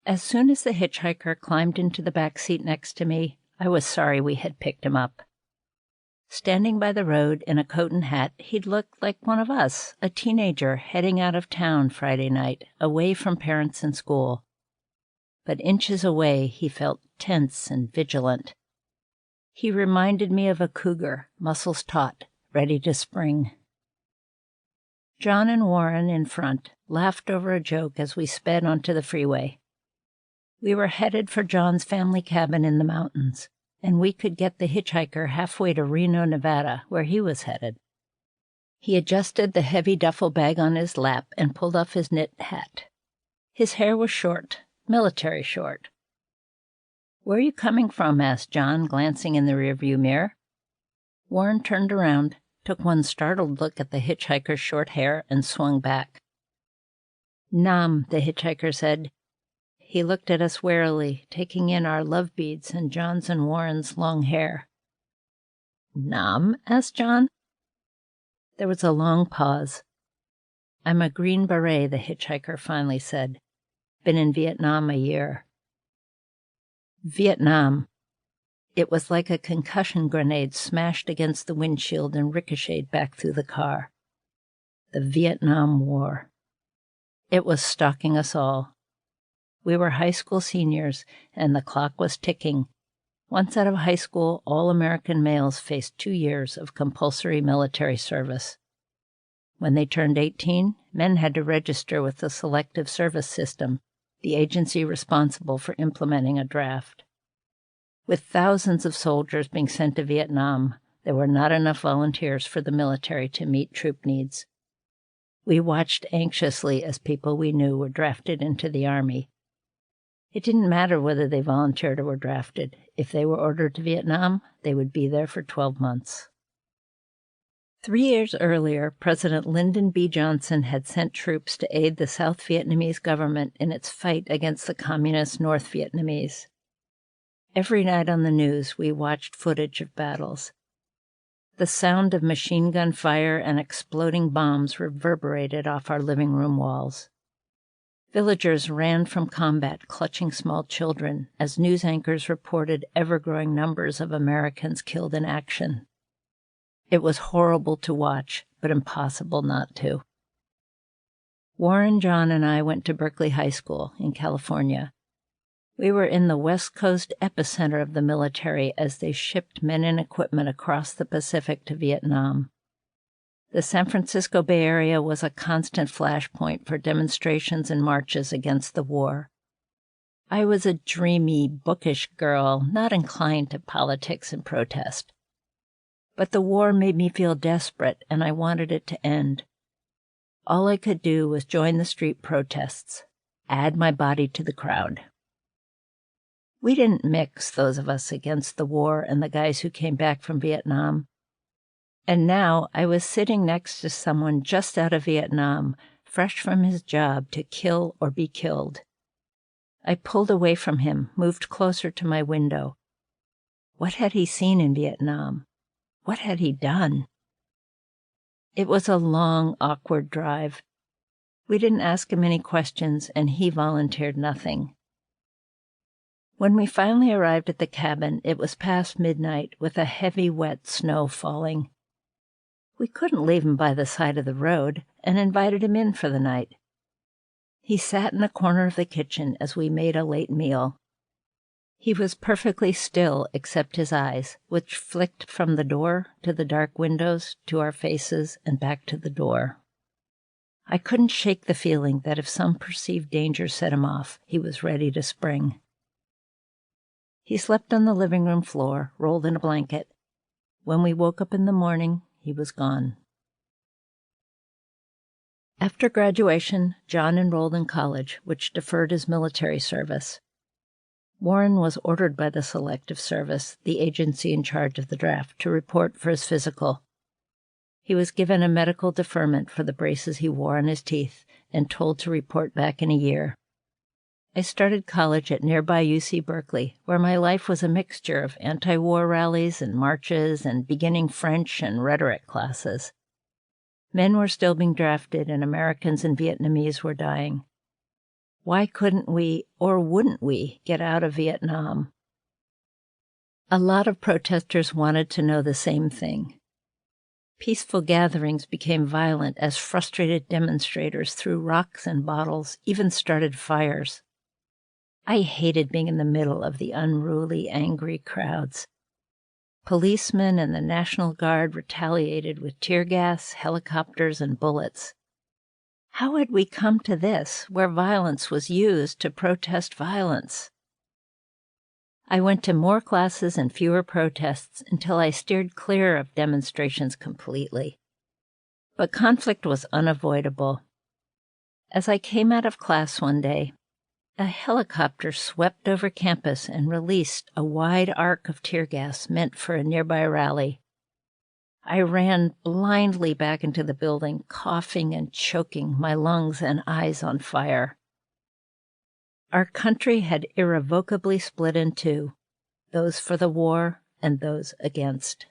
As soon as the hitchhiker climbed into the back seat next to me, I was sorry we had picked him up. Standing by the road in a coat and hat, he'd looked like one of us, a teenager heading out of town Friday night, away from parents and school. But inches away, he felt tense and vigilant. He reminded me of a cougar, muscles taut, ready to spring. John and Warren in front laughed over a joke as we sped onto the freeway. We were headed for John's family cabin in the mountains, and we could get the hitchhiker halfway to Reno, Nevada, where he was headed. He adjusted the heavy duffel bag on his lap and pulled off his knit hat. His hair was short, military short. "Where are you coming from?" asked John, glancing in the rearview mirror. Warren turned around, took one startled look at the hitchhiker's short hair, and swung back. "Nam," the hitchhiker said. He looked at us warily, taking in our love beads and John's and Warren's long hair. "Nam?" asked John. There was a long pause. "I'm a Green Beret," the hitchhiker finally said. "Been in Vietnam a year." Vietnam. It was like a concussion grenade smashed against the windshield and ricocheted back through the car. The Vietnam War. It was stalking us all. We were high school seniors, and the clock was ticking. Once out of high school, all American males faced 2 years of compulsory military service. When they turned 18, men had to register with the Selective Service System, the agency responsible for implementing a draft. With thousands of soldiers being sent to Vietnam, there were not enough volunteers for the military to meet troop needs. We watched anxiously as people we knew were drafted into the Army. It didn't matter whether they volunteered or were drafted. If they were ordered to Vietnam, they would be there for 12 months. 3 years earlier, President Lyndon B. Johnson had sent troops to aid the South Vietnamese government in its fight against the communist North Vietnamese. Every night on the news, we watched footage of battles. The sound of machine gun fire and exploding bombs reverberated off our living room walls. Villagers ran from combat, clutching small children, as news anchors reported ever-growing numbers of Americans killed in action. It was horrible to watch, but impossible not to. Warren, John, and I went to Berkeley High School in California. We were in the West Coast epicenter of the military as they shipped men and equipment across the Pacific to Vietnam. The San Francisco Bay Area was a constant flashpoint for demonstrations and marches against the war. I was a dreamy, bookish girl, not inclined to politics and protest. But the war made me feel desperate, and I wanted it to end. All I could do was join the street protests, add my body to the crowd. We didn't mix, those of us against the war and the guys who came back from Vietnam. And now I was sitting next to someone just out of Vietnam, fresh from his job to kill or be killed. I pulled away from him, moved closer to my window. What had he seen in Vietnam? What had he done? It was a long, awkward drive. We didn't ask him any questions, and he volunteered nothing. When we finally arrived at the cabin, it was past midnight, with a heavy, wet snow falling. We couldn't leave him by the side of the road, and invited him in for the night. He sat in a corner of the kitchen as we made a late meal. He was perfectly still except his eyes, which flicked from the door to the dark windows, to our faces, and back to the door. I couldn't shake the feeling that if some perceived danger set him off, he was ready to spring. He slept on the living room floor, rolled in a blanket. When we woke up in the morning, he was gone. After graduation, John enrolled in college, which deferred his military service. Warren was ordered by the Selective Service, the agency in charge of the draft, to report for his physical. He was given a medical deferment for the braces he wore on his teeth and told to report back in a year. I started college at nearby UC Berkeley, where my life was a mixture of anti-war rallies and marches and beginning French and rhetoric classes. Men were still being drafted, and Americans and Vietnamese were dying. Why couldn't we, or wouldn't we, get out of Vietnam? A lot of protesters wanted to know the same thing. Peaceful gatherings became violent as frustrated demonstrators threw rocks and bottles, even started fires. I hated being in the middle of the unruly, angry crowds. Policemen and the National Guard retaliated with tear gas, helicopters, and bullets. How had we come to this, where violence was used to protest violence? I went to more classes and fewer protests until I steered clear of demonstrations completely. But conflict was unavoidable. As I came out of class one day, a helicopter swept over campus and released a wide arc of tear gas meant for a nearby rally. I ran blindly back into the building, coughing and choking, my lungs and eyes on fire. Our country had irrevocably split in two, those for the war and those against.